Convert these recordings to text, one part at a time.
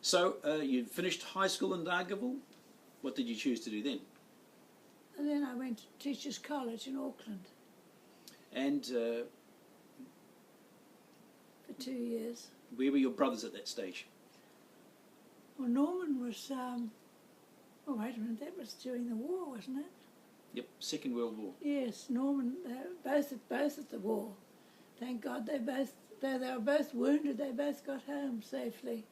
So you finished high school in Dargaville. What did you choose to do then? And then I went to Teachers College in Auckland And for 2 years. where were your brothers at that stage? Well, Norman was, oh wait a minute, that was during the war, wasn't it? Yep, Second World War. Yes, Norman, both at the war. Thank God they were both wounded, they both got home safely.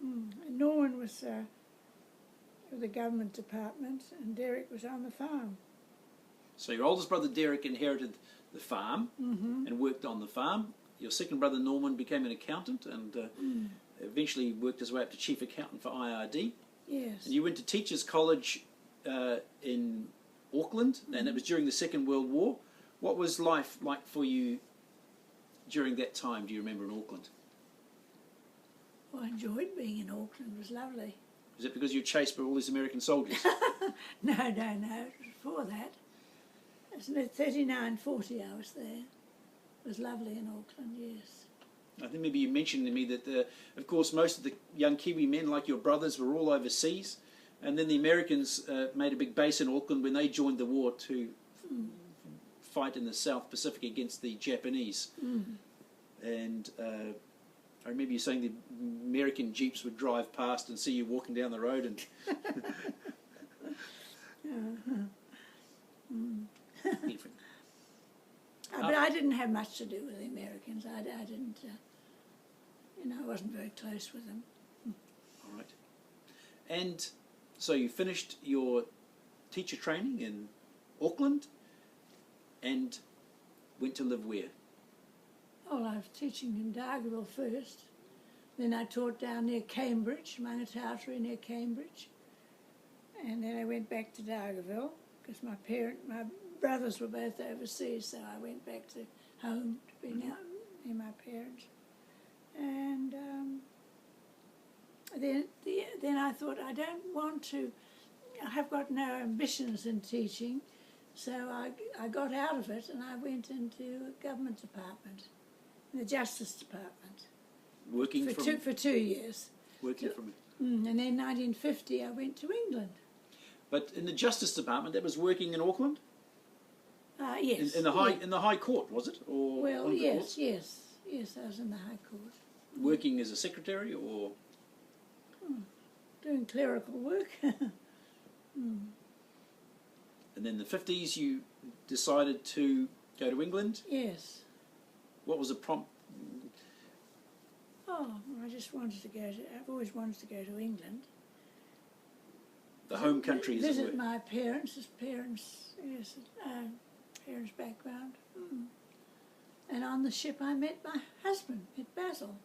And Norman was with the government department and Derek was on the farm. So your oldest brother Derek inherited the farm and worked on the farm. Your second brother Norman became an accountant and eventually worked his way up to chief accountant for IRD. Yes. And you went to Teachers College in Auckland, and it was during the Second World War. What was life like for you during that time, do you remember, in Auckland? Well, I enjoyed being in Auckland, it was lovely. Was it because you were chased by all these American soldiers? No, it was before that. It was 39, 40 I was there. It was lovely in Auckland, yes. I think maybe you mentioned to me that, of course, most of the young Kiwi men, like your brothers, were all overseas. And then the Americans made a big base in Auckland when they joined the war to fight in the South Pacific against the Japanese. And I remember you saying the American jeeps would drive past and see you walking down the road. And But I didn't have much to do with the Americans. I didn't, I wasn't very close with them. All right. And so you finished your teacher training in Auckland and went to live where? Well, I was teaching in Dargaville first. Then I taught down near Cambridge, Mangatautari near Cambridge. And then I went back to Dargaville because my brothers were both overseas, so I went back to home to be near my parents. And then I thought, I don't want to, I have got no ambitions in teaching, so I got out of it and I went into a government department, in the Justice Department. Working for 2 years. Working from it. And then in 1950 I went to England. But in the Justice Department, that was working in Auckland? Yes. In the High Court, was it? Or well, yes, I was in the High Court. Working as a secretary or? Doing clerical work. And then in the 50s you decided to go to England? Yes. What was the prompt? Oh, I just wanted to I've always wanted to go to England. The home country, as it visit were. my parents' parents' background. And on the ship I met my husband, met Basil.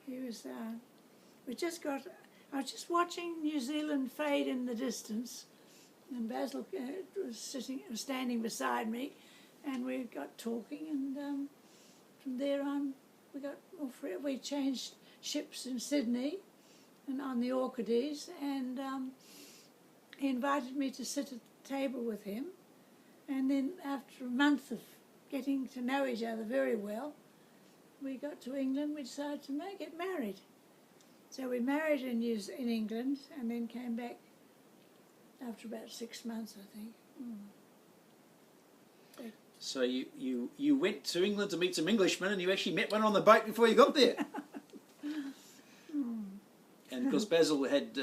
He was, I was just watching New Zealand fade in the distance, and Basil was standing beside me, and we got talking, and from there on we changed ships in Sydney and on the Orchides, and he invited me to sit at the table with him, and then after a month of getting to know each other very well, we got to England. We decided to get married. So we married in England and then came back after about 6 months, I think. So you went to England to meet some Englishmen and you actually met one on the boat before you got there. And because Basil had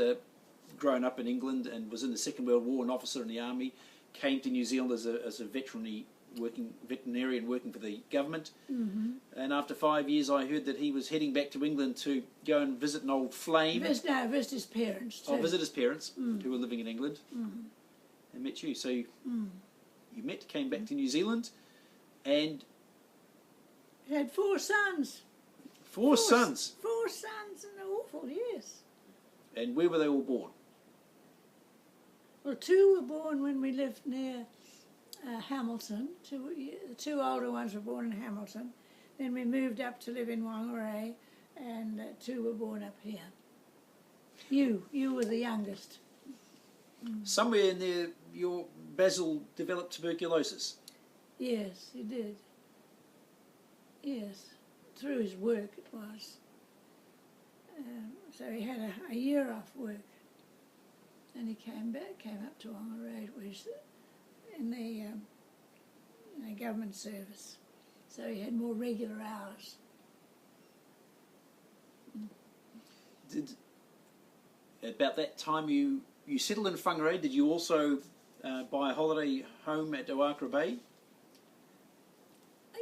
grown up in England and was in the Second World War, an officer in the army, came to New Zealand as a veterinarian working for the government. And after 5 years I heard that he was heading back to England to go and visit an old flame. Visit his parents too. Oh, visit his parents who were living in England. And met you. So you came back to New Zealand and... He had 4 sons. Four sons? 4 sons, and they're awful, yes. And where were they all born? Well, 2 were born when we lived near Hamilton. The 2 older ones were born in Hamilton. Then we moved up to live in Whangarei, and 2 were born up here. You were the youngest. Somewhere in there, your Basil developed tuberculosis. Yes, he did. Yes, through his work it was. So he had a year off work. And he came up to Whangarei, was in the government service. So he had more regular hours. About that time you settled in Whangarei, did you also buy a holiday home at Whangarei Baha'i?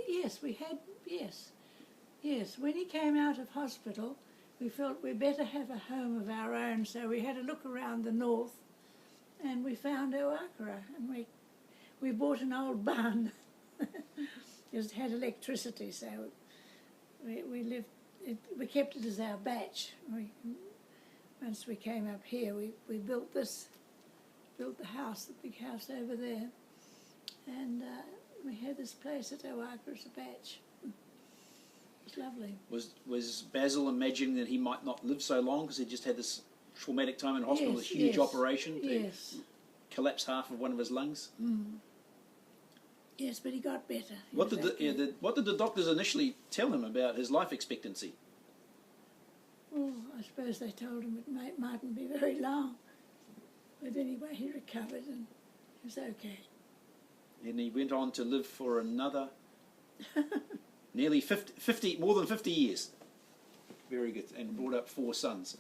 Yes, we had, yes. Yes, when he came out of hospital, we felt we'd better have a home of our own, so we had a look around the north and we found Whangarei, and we bought an old barn. It had electricity, so we lived, we kept it as our batch. Once we came up here, we built the house, the big house over there, and we had this place at Whangarei as a batch. It was lovely. Was Basil imagining that he might not live so long because he just had this traumatic time in hospital, Yes, this huge yes, operation to yes. collapse half of one of his lungs? Yes, but he got better. What did the doctors initially tell him about his life expectancy? Well, I suppose they told him it mightn't be very long. But anyway, he recovered and he was okay. And he went on to live for another nearly 50, more than 50 years. Very good, and brought up 4 sons.